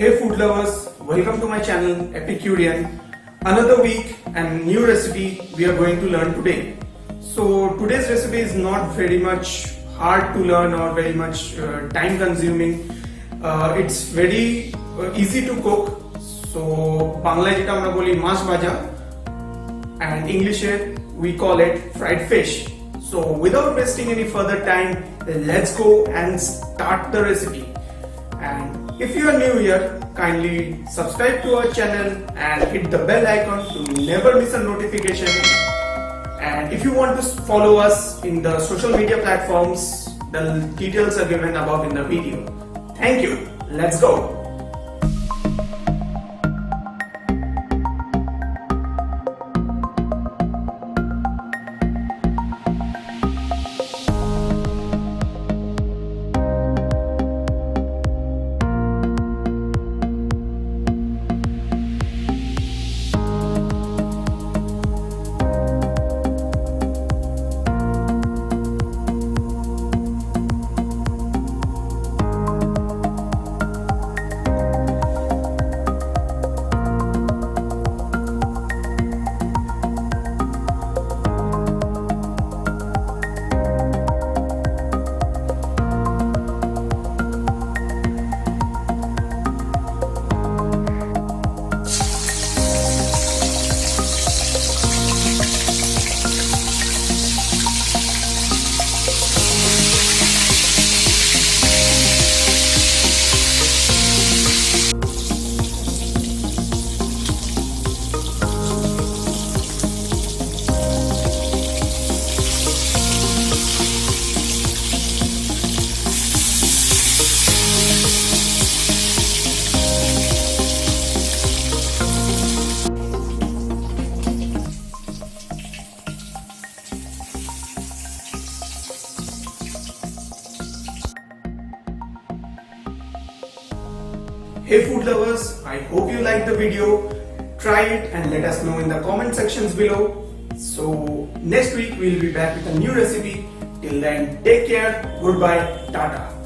Hey food lovers, welcome to my channel Epicurean. Another week and new recipe we are going to learn today. So today's recipe is not very much hard to learn or very much time consuming. It's very easy to cook. So বাংলায় যেটা আমরা বলি মাছ ভাজা and English we call it fried fish. So without wasting any further time, let's go and start the recipe. And if you are new here, kindly subscribe to our channel and hit the bell icon to never miss a notification. And if you want to follow us in the social media platforms, the details are given above in the video. Thank you. Let's go. Hey food lovers, I hope you liked the video. Try it and let us know in the comment sections below. So next week we'll be back with a new recipe. Till then, take care, goodbye, tata.